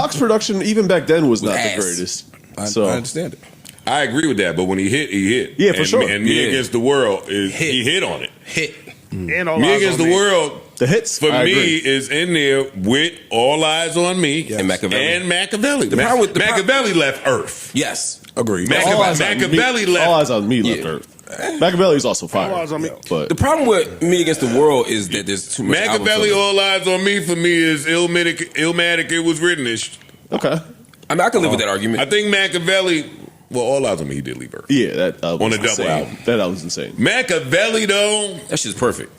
Pac's production even back then was not the greatest. I understand it. I agree with that, but when he hit. Yeah, for sure. And Me Against the World, he hit on it. And All Me Eyes Against on the Me. World, the hits for me is in there with All Eyes on Me and Machiavelli. Machiavelli left Earth. Yes, agreed. Machiavelli left. All Eyes on Me left Earth. Machiavelli's also fire. All Eyes on Me. But the problem with Me Against the World is that there's too much. Machiavelli, All Eyes on Me for me is Illmatic. It was written-ish. Okay. I mean, I can live with that argument. I think Machiavelli. Well, All Eyes on Me, he did leave Earth. Yeah, that on a double insane. album. That album's insane. Machiavelli though, that shit's perfect.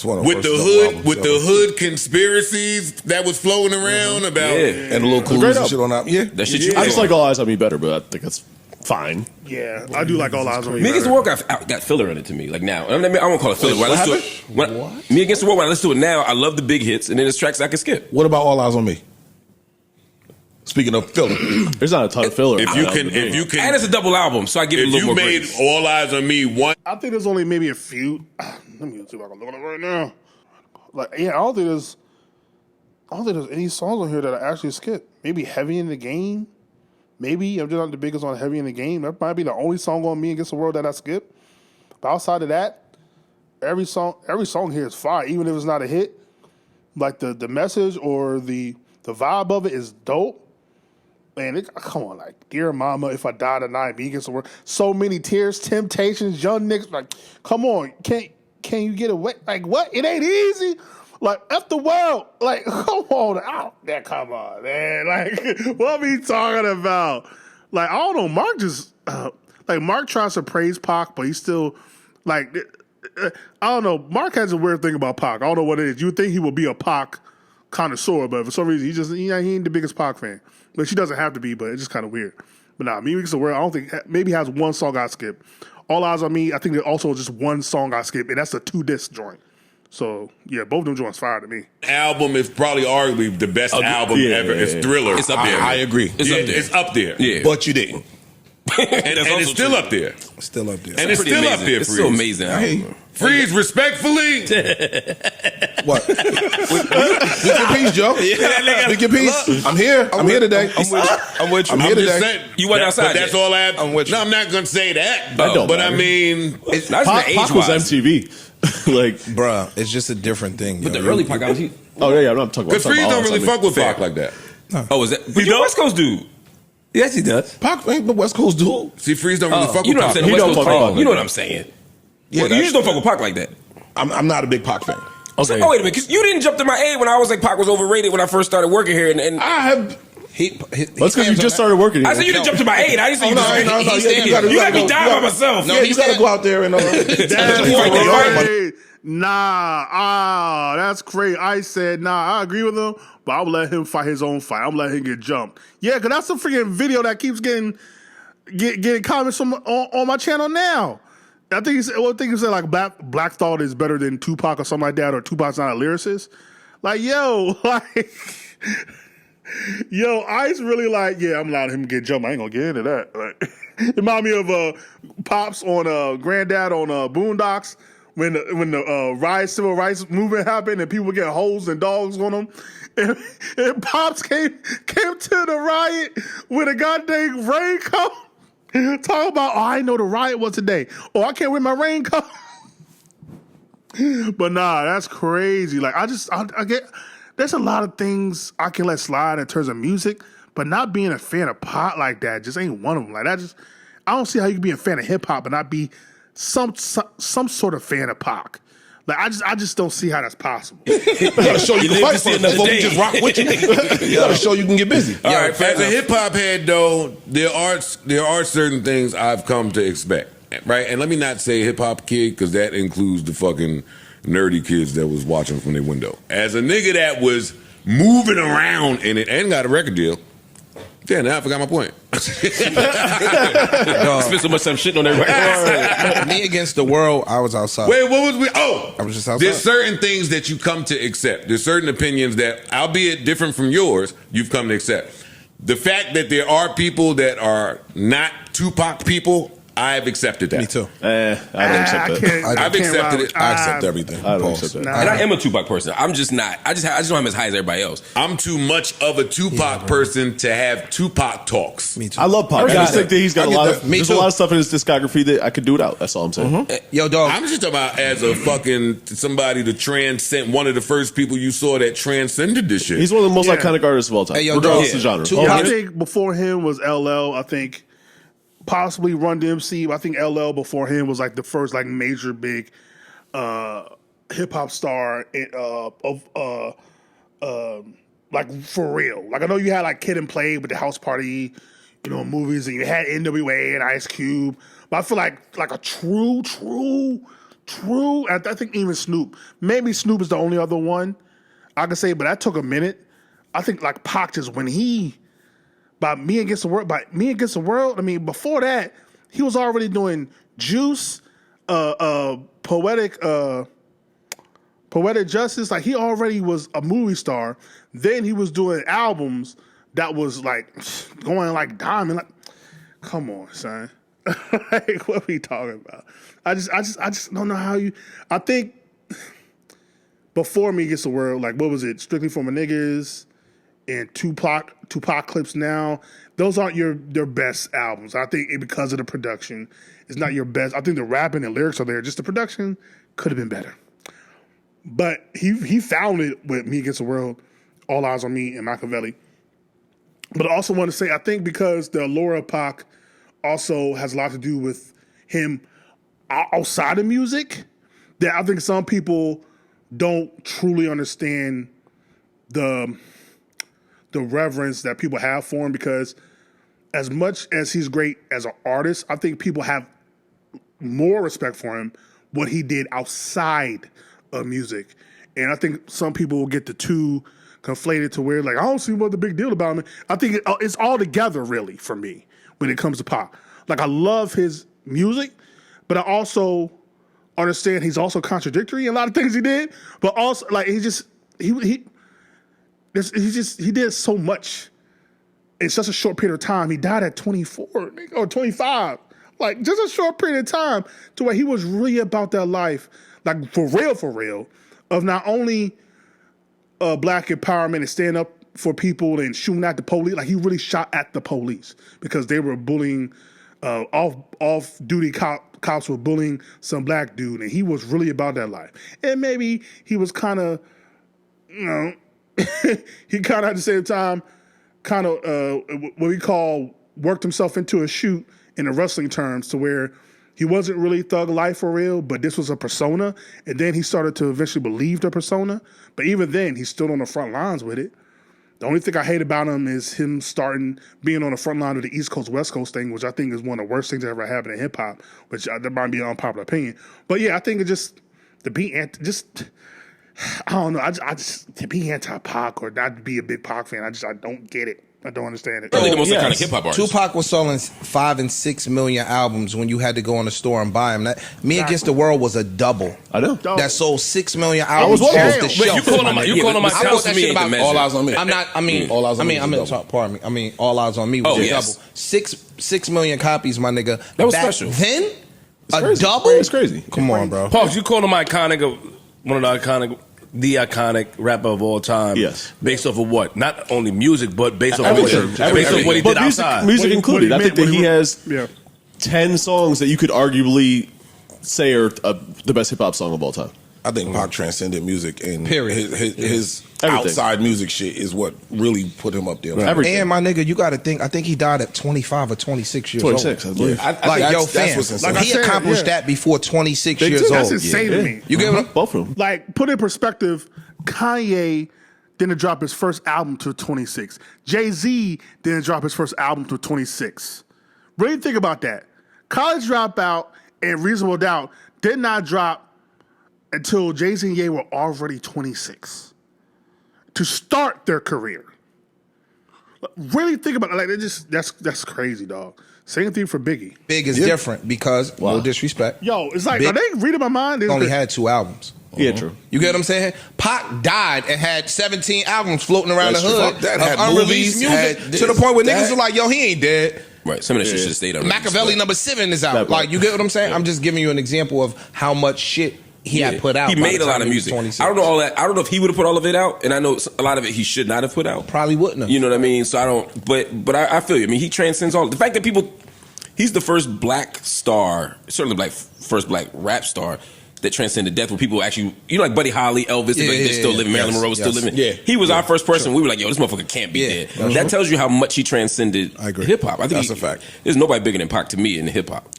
With the hood conspiracies that was floating around about and a little cool and shit on that. Yeah, that shit. I just like All Eyes on Me better, but I think that's fine. Yeah, I do like All Eyes on Me. Me Against the World got filler in it to me. Like now, I won't call it filler. Me Against the World. When I listen to it now, I love the big hits, and then there's tracks I can skip. What about All Eyes on Me? Speaking of filler, there's not a ton of filler. If you can, and it's a double album, so I give it a little more made grace. All Eyes on Me one. I think there's only maybe a few. Let me see if I can look at it right now. Like, yeah, I don't think there's any songs on here that I actually skip. Maybe Heavy in the Game. Maybe I'm just not the biggest on Heavy in the Game. That might be the only song on Me Against the World that I skip. But outside of that, every song here is fire, even if it's not a hit. Like the message or the vibe of it is dope. Man, come on, like Dear Mama, If I Die Tonight, Me Against the World. So Many Tears, Temptations, Young Niggas. Like, come on, can you get away? Like, what? It ain't easy. Like, F the world. Like, come on. Come on, man. Like, what are we talking about? Like, I don't know. Mark just, Mark tries to praise Pac, but he's still, like, I don't know. Mark has a weird thing about Pac. I don't know what it is. You would think he would be a Pac connoisseur, but for some reason, he ain't the biggest Pac fan. But she doesn't have to be, but it's just kind of weird. But nah, Me Against the World, I don't think, maybe has one song I skip. All Eyes on Me, I think there's also just one song I skip, and that's a 2-disc joint. So, yeah, both of them joints fire to me. Album is probably arguably the best album ever. It's Thriller. It's up there. I agree. It's up there. Yeah. But you didn't. and it's still up there. Still up there. And it's still up there, It's still amazing. Freeze, respectfully. What? Speak your piece, Joe. Speak your piece. I'm here. I'm here today. I'm with you. I'm here today. You went outside. But that's all I have. I'm with you. No, I'm not going to say that. Don't but matter. I mean, It's Pac was MTV. Like, bruh, it's just a different thing. But the early Pac albums, yeah, I'm not talking about. because Freeze don't really fuck with Pac like that. Oh, is that? But you're a West Coast dude. Yes, he does. Pac ain't the West Coast dude. See, Freeze don't really fuck You with know what I'm Pac. saying? He West don't Coast fuck Pac. with You know Pac. what I'm saying? Yeah, Well, you just don't fuck with Pac like that. I'm not a big Pac fan. Okay. Oh, wait a minute. 'Cause you didn't jump to my aid when I was like Pac was overrated when I first started working here. And I have. That's because you just started working here. I said you didn't jump to my aid. I didn't say you just. No, You got me dying by myself. No, you got to go out there and. That's crazy. I said, I agree with him, but I'll let him fight his own fight. I'm letting him get jumped. Yeah, because that's the freaking video that keeps getting comments on my channel now. I think he said like Black Thought is better than Tupac or something like that, or Tupac's not a lyricist. Like, yo, Ice really like, yeah, I'm allowing him to get jumped. I ain't gonna get into that. Like, remind me of Pops on Granddad on Boondocks when the civil rights movement happened and people were getting hoes and dogs on them. And Pops came to the riot with a goddamn raincoat. Talk about, I know the riot was today. Oh, I can't wear my raincoat. But nah, that's crazy. Like, I get, there's a lot of things I can let slide in terms of music, but not being a fan of pop like that just ain't one of them. Like, I don't see how you can be a fan of hip hop but not be some sort of fan of Pac. Like, I just don't see how that's possible. You gotta show you can fight for it before we just rock with you. You gotta show you can get busy. All right, as a hip hop head, though, there are certain things I've come to expect, right? And let me not say hip hop kid because that includes the fucking nerdy kids that was watching from their window. As a nigga that was moving around in it and got a record deal. Yeah, now I forgot my point. Spent so much time shitting on that record. Me Against the World, I was outside. Wait, what was we? Oh, I was just outside. There's certain things that you come to accept. There's certain opinions that, albeit different from yours, you've come to accept. The fact that there are people that are not Tupac people, I've accepted that. Me too. I don't accept that. I've accepted it. I accept everything. I don't Pause. accept that. And I am a Tupac person. I'm just not. I just don't have him as high as everybody else. I'm too much of a Tupac person to have Tupac talks. Me too. I love Pac. I just think that he's got I a get lot that. of. Me There's too. a lot of stuff in his discography that I could do without. That's all I'm saying. Yo, dog. I'm just talking about as a fucking somebody to transcend, one of the first people you saw that transcended this shit. He's one of the most Yeah. iconic artists of all time, Hey, yo, regardless dog. of genre. Tupac- Yeah, I think before him was LL. I think possibly Run DMC. I think LL before him was like the first like major big hip hop star like for real. Like I know you had like Kid and Play with the House Party, movies, and you had NWA and Ice Cube. But I feel like a true. I think even Snoop. Maybe Snoop is the only other one I can say, but that took a minute. I think like Pac just when by Me Against the World. I mean, before that, he was already doing Juice, Poetic Justice. Like he already was a movie star. Then he was doing albums that was like going like diamond. Like, come on, son. Like, what are we talking about? I just don't know how you. I think before Me Against the World, like what was it? Strictly for My Niggas and Tupac Clips Now. Those aren't your best albums. I think because of the production, it's not your best. I think the rapping and lyrics are there. Just the production could have been better. But he found it with Me Against the World, All Eyes on Me, and Machiavelli. But I also want to say, I think because the allure of Pac also has a lot to do with him outside of music, that I think some people don't truly understand the reverence that people have for him, because as much as he's great as an artist, I think people have more respect for him what he did outside of music. And I think some people will get the two conflated to where like, I don't see what the big deal about him. I think it's all together really for me when it comes to Pac. Like I love his music, but I also understand he's also contradictory in a lot of things he did, but also like he did so much in such a short period of time. He died at 24 or 25. Like just a short period of time to where he was really about that life, like for real, of not only black empowerment and stand up for people and shooting at the police. Like he really shot at the police because they were bullying off-duty cops were bullying some black dude, and he was really about that life. And maybe he was kind of, he kind of at the same time what we call worked himself into a shoot in the wrestling terms, to where he wasn't really thug life for real, but this was a persona. And then he started to eventually believe the persona. But even then, he stood on the front lines with it. The only thing I hate about him is him being on the front line of the East Coast, West Coast thing, which I think is one of the worst things that ever happened in hip hop, which that might be an unpopular opinion. But yeah, I think it's just I don't know. I just to be anti-Pac or not to be a big Pac fan, I don't get it. I don't understand it. I think the most iconic hip hop artist. Tupac was selling 5 and 6 million albums when you had to go in the store and buy them. Me Against the World was a double. I know. That sold 6 million albums was one of off them. the Wait, shelf. you call him my I wrote that shit about All Eyes on Me. I'm not. I mean, All Eyes on Me. Pardon me. I mean, All Eyes on Me was a double. 6 million copies, my nigga. That was Back special. Then, Crazy. double. It's crazy. Come on, bro. Pause, you call him one of the iconic rapper of all time. Yes. Based off of what? Not only music, but based off of Everything. what he did But outside. music included. I think that he has Yeah. 10 songs that you could arguably say are the best hip hop song of all time. I think Pac transcended music, and Period. his Everything. outside music shit is what really put him up there. Right. Everything. And my nigga, you got to think. I think he died at 25 or 26 years 26, I old. believe. That's what's insane. Like I he said, accomplished yeah. that before 26 Big years too. old. That's insane to me. You get what? Both of them. Like, put in perspective, Kanye didn't drop his first album till 26. Jay-Z didn't drop his first album till 26. Really think about that. College Dropout and Reasonable Doubt did not drop until Jay-Z and Ye were already 26 to start their career. Really think about it. Like, that's crazy, dog. Same thing for Biggie. Big is different because, no disrespect. Yo, it's like, Big are they reading my mind? only had 2 albums. Yeah, true. You get what I'm saying? Pac died and had 17 albums floating around That's the true. hood Fuck that. of Had unreleased movies, music had to the point where that. niggas were like, yo, he ain't dead. Right. Some of that shit should have stayed on. Machiavelli #7 is out. Like, you get what I'm saying? I'm just giving you an example of how much shit he had put out. He made a lot of music. I don't know all that. I don't know if he would have put all of it out, and I know a lot of it he should not have put out. Probably wouldn't have. You know what I mean? So I don't. But I feel you. I mean, he transcends all. The fact that people. He's the first black star, certainly first black rap star that transcended death. Where people actually, like Buddy Holly, Elvis, they're still living. Marilyn Monroe was still living. Yeah. He was our first person. We were like, yo, this motherfucker can't be dead. That tells you how much he transcended hip hop. I think that's a fact. There's nobody bigger than Pac to me in hip hop.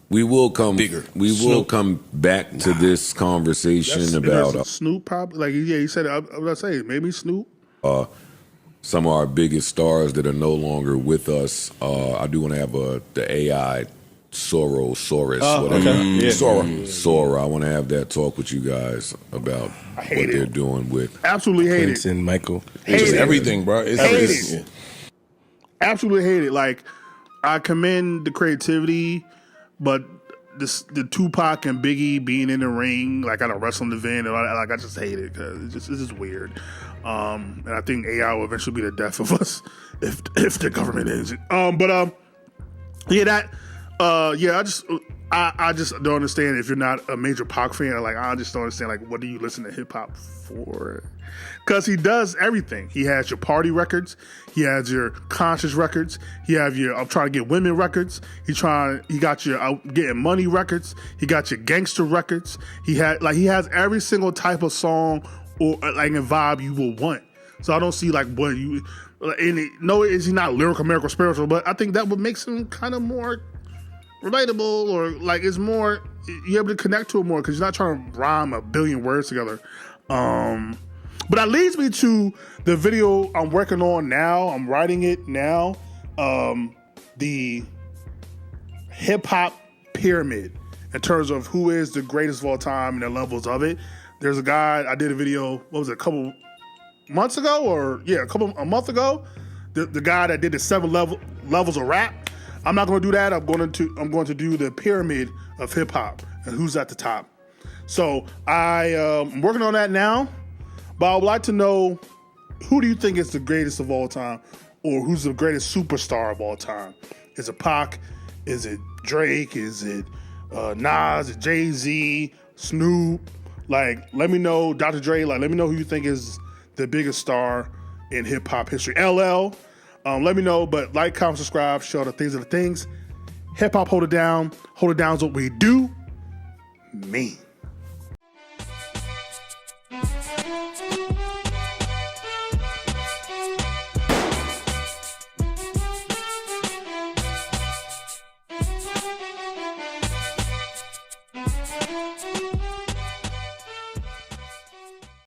We will come bigger. We will come back to this conversation about Snoop. Probably like he said. I was gonna say maybe Snoop. Some of our biggest stars that are no longer with us. I do want to have the AI Soros, whatever. Sora. I want to have that talk with you guys about what they're doing with. Absolutely hate Prince it. and Michael. It's everything, bro. It's Hate everything. it. Absolutely hate it. Like, I commend the creativity, but the Tupac and Biggie being in the ring, like at a wrestling event, and all that, like I just hate it because it's just weird. And I think AI will eventually be the death of us if the government ends it. I just don't understand if you're not a major Pac fan. Like, I just don't understand. Like, what do you listen to hip hop for? Because he does everything. He has your party records. He has your conscious records. He have your I'm trying to get women records. He got your getting money records. He got your gangster records. He has every single type of song or like a vibe you will want. So I don't see like what you. Is he not lyrical, miracle, spiritual? But I think that would make him kind of more relatable, or like it's more you're able to connect to it more because you're not trying to rhyme a billion words together. But that leads me to the video I'm working on now. I'm writing it now. The hip hop pyramid in terms of who is the greatest of all time and the levels of it. There's a guy I did a video. What was it? A couple months ago, a month ago. The guy that did the 7 levels of rap. I'm not going to do that. I'm going to do the pyramid of hip hop and who's at the top. So I'm working on that now. But I would like to know, who do you think is the greatest of all time, or who's the greatest superstar of all time? Is it Pac? Is it Drake? Is it Nas? Is it Jay-Z? Snoop? Like, let me know, Dr. Dre. Like, let me know who you think is the biggest star in hip hop history. LL. Let me know. But like, comment, subscribe, share the things of the things. Hip hop, hold it down. Hold it down is what we do. Me.